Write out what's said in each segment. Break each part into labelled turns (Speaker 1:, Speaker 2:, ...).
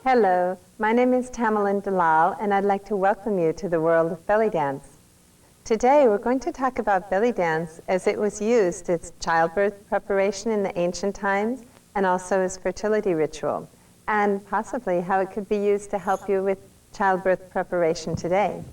Speaker 1: Hello, my name is Tamalyn Dallal, and I'd like to welcome you to the world of belly dance. Today, we're going to talk about belly dance as it was used as childbirth preparation in the ancient times and also as fertility ritual, and possibly how it could be used to help you with childbirth preparation today.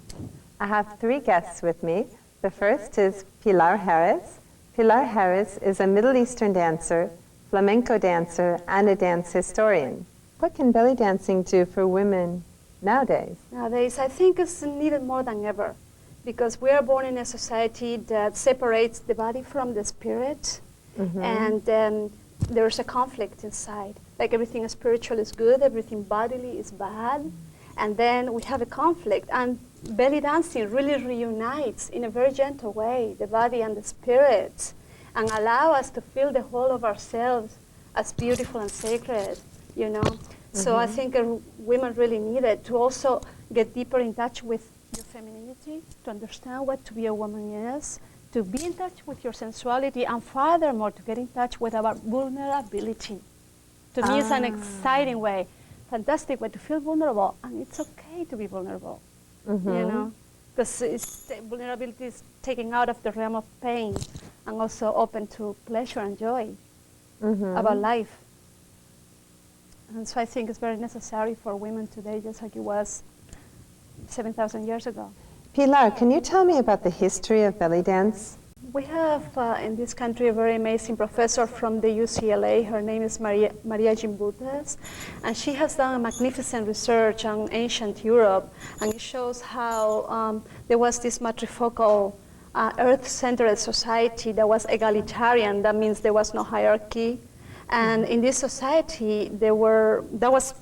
Speaker 1: I have three guests with me. The first is Pilar Harris. Pilar Harris is a Middle Eastern dancer, flamenco dancer, and a dance historian. What can belly dancing do for women nowadays?
Speaker 2: Nowadays, I think it's needed more than ever, because we are born in a society that separates the body from the spirit, and there's a conflict inside. Like everything spiritual is good, everything bodily is bad, and then we have a conflict. And belly dancing really reunites in a very gentle way the body and the spirit, and allow us to feel the whole of ourselves as beautiful and sacred, you know. So I think women really need it to also get deeper in touch with your femininity, to understand what to be a woman is, to be in touch with your sensuality, and furthermore, to get in touch with our vulnerability. To me, it's an exciting way, fantastic way to feel vulnerable, and it's okay to be vulnerable, you know, because vulnerability is taken out of the realm of pain and also open to pleasure and joy about life. And so I think it's very necessary for women today, just like it was 7,000 years ago.
Speaker 1: Pilar, can you tell me about the history of belly dance?
Speaker 2: We have in this country a very amazing professor from the UCLA. Her name is Maria Gimbutes, and she has done a magnificent research on ancient Europe, and it shows how there was this matrifocal earth-centered society that was egalitarian. That means there was no hierarchy. And in this society, that was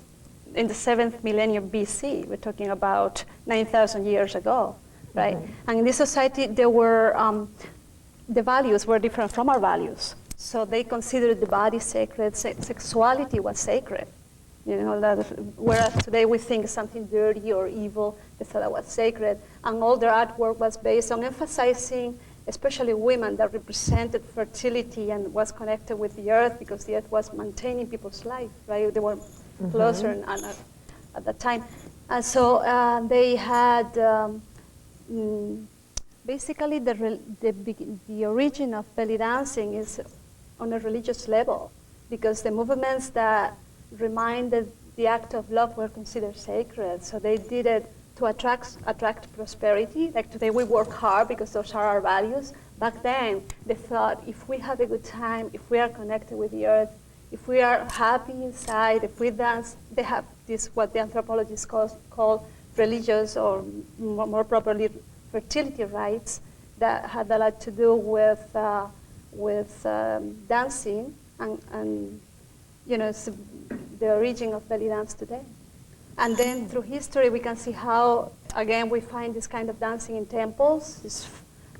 Speaker 2: in the 7th millennium BC. We're talking about 9,000 years ago, right? And in this society, there were, the values were different from our values. So they considered the body sacred, sexuality was sacred. You know, whereas today we think something dirty or evil, they thought that was sacred. And all their artwork was based on emphasizing especially women that represented fertility and was connected with the earth, because the earth was maintaining people's life, right? They were closer at that time. And so they had, basically the origin of belly dancing is on a religious level, because the movements that reminded the act of love were considered sacred. So they did it to attract prosperity. Like today we work hard because those are our values. Back then they thought if we have a good time, if we are connected with the earth, if we are happy inside, if we dance, they have this, what the anthropologists call religious, or more properly fertility rites, that had a lot to do with dancing, and you know, it's the origin of belly dance today. And then through history, we can see how, again, we find this kind of dancing in temples. It's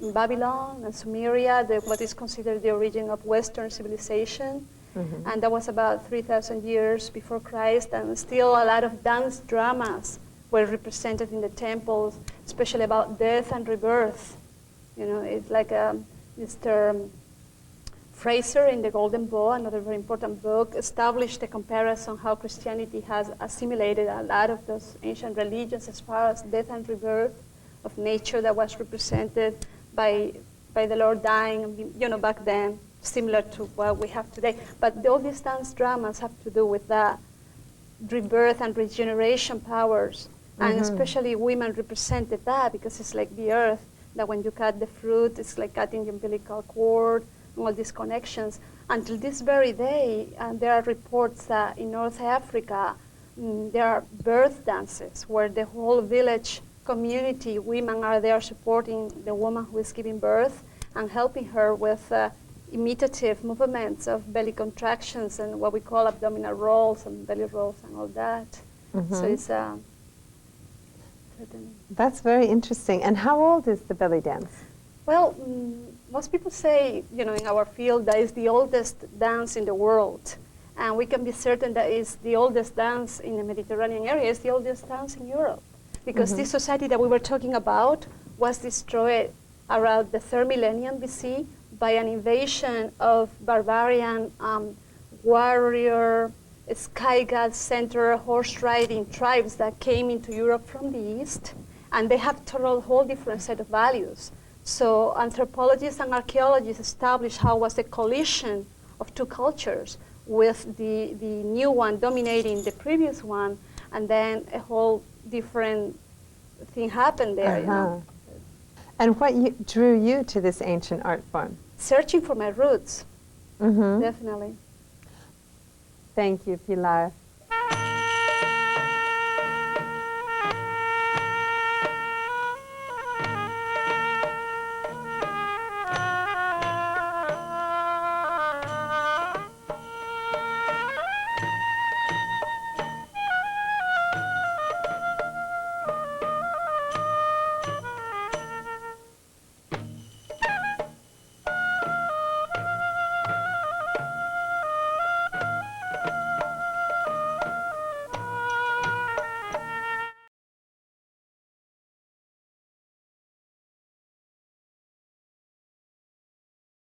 Speaker 2: in Babylon and Sumeria, what is considered the origin of Western civilization. And that was about 3,000 years before Christ. And still a lot of dance dramas were represented in the temples, especially about death and rebirth. You know, it's like Mr. Fraser in The Golden Bough, another very important book, established a comparison how Christianity has assimilated a lot of those ancient religions as far as death and rebirth of nature that was represented by the Lord dying, you know, back then, similar to what we have today. But all these dance dramas have to do with that rebirth and regeneration powers, and especially women represented that, because it's like the earth, that when you cut the fruit, it's like cutting the umbilical cord, all these connections. Until this very day, there are reports that in North Africa, there are birth dances where the whole village community, women are there supporting the woman who is giving birth and helping her with imitative movements of belly contractions and what we call abdominal rolls and belly rolls and all that. So it's
Speaker 1: That's very interesting. And how old is the belly dance?
Speaker 2: Well, most people say, you know, in our field, that is the oldest dance in the world. And we can be certain that it's the oldest dance in the Mediterranean area. It's the oldest dance in Europe. Because this society that we were talking about was destroyed around the 3rd millennium BC by an invasion of barbarian warrior sky god center horse riding tribes that came into Europe from the east, and they have a whole different set of values. So anthropologists and archaeologists establish how was the collision of two cultures, with the new one dominating the previous one, and then a whole different thing happened there. You know?
Speaker 1: And what drew you to this ancient art form?
Speaker 2: Searching for my roots, definitely.
Speaker 1: Thank you, Pilar.